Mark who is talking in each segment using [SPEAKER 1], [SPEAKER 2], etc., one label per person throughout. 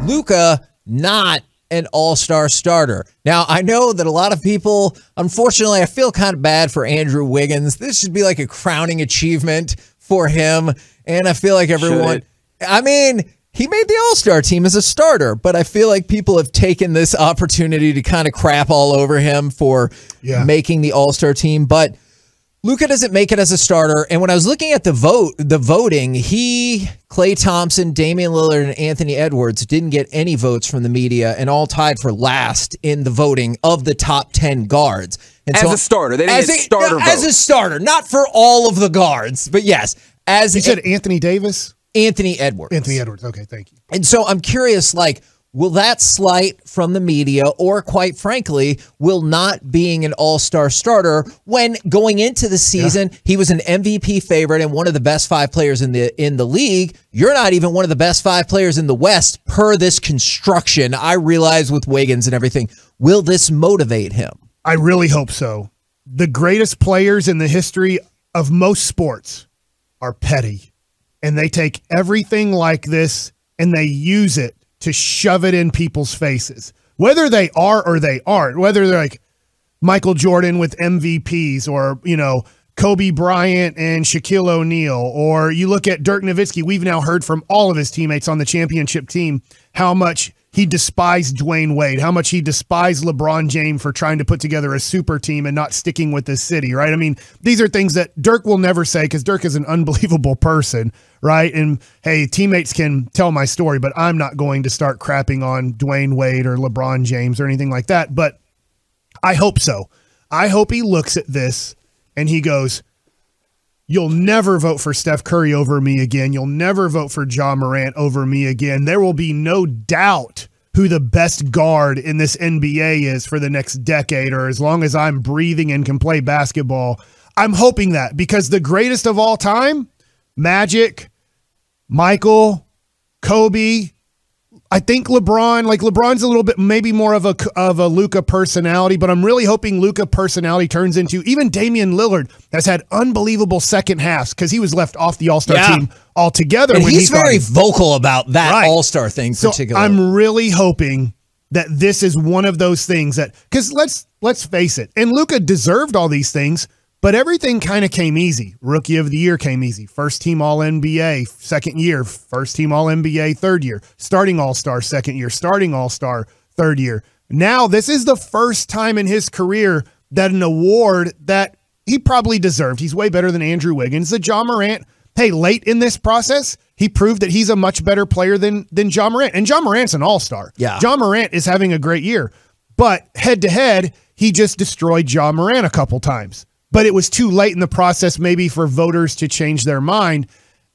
[SPEAKER 1] Luka not an all-star starter. Now, I know that a lot of people, unfortunately, I feel kind of bad for Andrew Wiggins. This should be like a crowning achievement for him. And I feel like everyone, I mean, he made the all-star team as a starter, but I feel like people have taken this opportunity to kind of crap all over him for making the all-star team. But Luka doesn't make it as a starter, and when I was looking at the voting, Klay Thompson, Damian Lillard, and Anthony Edwards didn't get any votes from the media, and all tied for last in the voting of the top 10 guards. And
[SPEAKER 2] as a starter, they didn't get starter votes.
[SPEAKER 1] As a starter, not for all of the guards, but yes. As
[SPEAKER 3] you said, Anthony Davis?
[SPEAKER 1] Anthony Edwards.
[SPEAKER 3] Anthony Edwards, okay, thank you.
[SPEAKER 1] And so I'm curious, like, will that slight from the media, or quite frankly, will not being an all-star starter when going into the season, he was an MVP favorite and one of the best 5 players in the league. You're not even one of the best 5 players in the West per this construction. I realize with Wiggins and everything. Will this motivate him?
[SPEAKER 3] I really hope so. The greatest players in the history of most sports are petty, and they take everything like this and they use it to shove it in people's faces, whether they are or they aren't, whether they're like Michael Jordan with MVPs or, you know, Kobe Bryant and Shaquille O'Neal, or you look at Dirk Nowitzki. We've now heard from all of his teammates on the championship team how much he despised Dwayne Wade, how much he despised LeBron James for trying to put together a super team and not sticking with this city, right? I mean, these are things that Dirk will never say because Dirk is an unbelievable person, right? And, hey, teammates can tell my story, but I'm not going to start crapping on Dwayne Wade or LeBron James or anything like that. But I hope so. I hope he looks at this and he goes, you'll never vote for Steph Curry over me again. You'll never vote for Ja Morant over me again. There will be no doubt who the best guard in this NBA is for the next decade, or as long as I'm breathing and can play basketball. I'm hoping that, because the greatest of all time, Magic, Michael, Kobe, I think LeBron's a little bit maybe more of a Luka personality, but I'm really hoping Luka personality turns into, even Damian Lillard has had unbelievable second halves because he was left off the All-Star team altogether.
[SPEAKER 1] And he's very vocal about that All-Star thing particularly.
[SPEAKER 3] So I'm really hoping that this is one of those things that, because let's face it, and Luka deserved all these things, but everything kind of came easy. Rookie of the Year came easy. First team All-NBA, second year. First team All-NBA, third year. Starting All-Star, second year. Starting All-Star, third year. Now, this is the first time in his career that an award that he probably deserved. He's way better than Andrew Wiggins. The Ja Morant, hey, late in this process, he proved that he's a much better player than Ja Morant. And Ja Morant's an all-star.
[SPEAKER 1] Yeah.
[SPEAKER 3] Ja Morant is having a great year. But head-to-head, he just destroyed Ja Morant a couple times. But it was too late in the process maybe for voters to change their mind.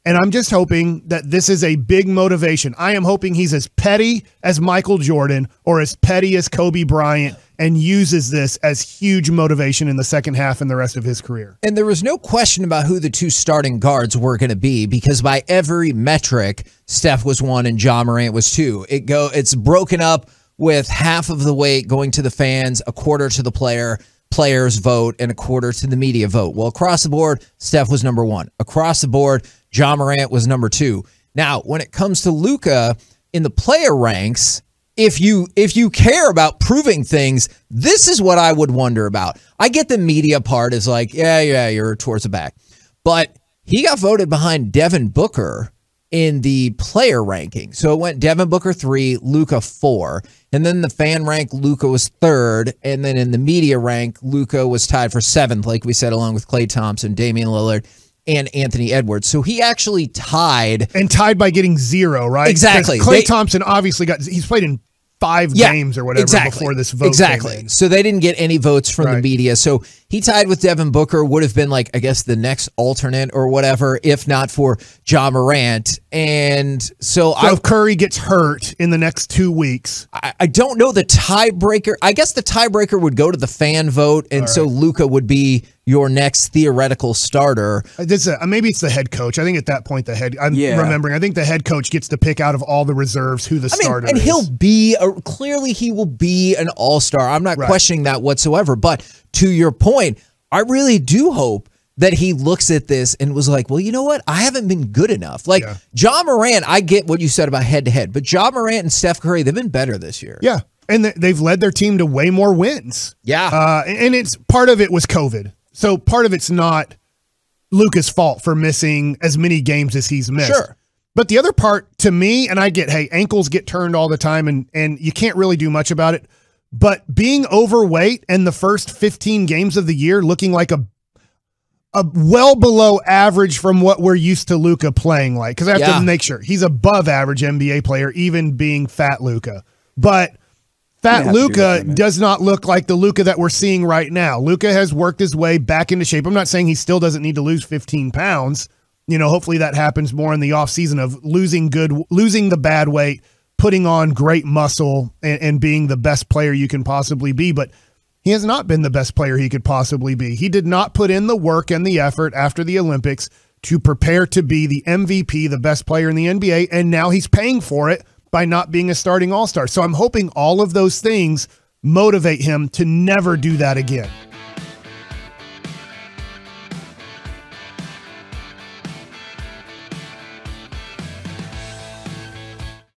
[SPEAKER 3] And I'm just hoping that this is a big motivation. I am hoping he's as petty as Michael Jordan or as petty as Kobe Bryant and uses this as huge motivation in the second half and the rest of his career.
[SPEAKER 1] And there was no question about who the 2 starting guards were going to be, because by every metric, Steph was 1 and Ja Morant was 2. It's broken up with half of the weight going to the fans, a quarter to the players vote, and a quarter to the media vote. Well, across the board, Steph was number 1. Across the board, Ja Morant was number 2. Now, when it comes to Luka in the player ranks, if you care about proving things, this is what I would wonder about. I get the media part is like, yeah, you're towards the back. But he got voted behind Devin Booker in the player ranking. So it went Devin Booker 3, Luka 4. And then the fan rank, Luka was 3rd. And then in the media rank, Luka was tied for 7th, like we said, along with Klay Thompson, Damian Lillard, and Anthony Edwards. So he actually tied.
[SPEAKER 3] And tied by getting 0, right?
[SPEAKER 1] Exactly.
[SPEAKER 3] Klay Thompson obviously he's played in 5 games or whatever before this vote came in.
[SPEAKER 1] So they didn't get any votes from the media. So he tied with Devin Booker, would have been like, I guess, the next alternate or whatever, if not for Ja Morant. And so
[SPEAKER 3] if Curry gets hurt in the next 2 weeks.
[SPEAKER 1] I don't know the tiebreaker. I guess the tiebreaker would go to the fan vote, and so Luka would be your next theoretical starter.
[SPEAKER 3] Maybe it's the head coach. I think at that point, remembering, I think the head coach gets to pick out of all the reserves who the starter is.
[SPEAKER 1] And he'll be, clearly he will be an all-star. I'm not questioning that whatsoever. But to your point, I really do hope that he looks at this and was like, well, you know what? I haven't been good enough. Like, Ja Morant, I get what you said about head-to-head, but Ja Morant and Steph Curry, they've been better this year.
[SPEAKER 3] Yeah, and they've led their team to way more wins.
[SPEAKER 1] Yeah.
[SPEAKER 3] And it's part of it was COVID. So part of it's not Luka's fault for missing as many games as he's missed.
[SPEAKER 1] Sure.
[SPEAKER 3] But the other part, to me, and I get, hey, ankles get turned all the time, and you can't really do much about it, but being overweight in the first 15 games of the year looking like a well below average from what we're used to Luka playing like, because I have to make sure he's above average NBA player, even being fat Luka. But fat Luka does not look like the Luka that we're seeing right now. Luka has worked his way back into shape. I'm not saying he still doesn't need to lose 15 pounds. You know, hopefully that happens more in the offseason of losing the bad weight, putting on great muscle, and being the best player you can possibly be. But he has not been the best player he could possibly be. He did not put in the work and the effort after the Olympics to prepare to be the MVP, the best player in the NBA, and now he's paying for it by not being a starting all-star. So I'm hoping all of those things motivate him to never do that again.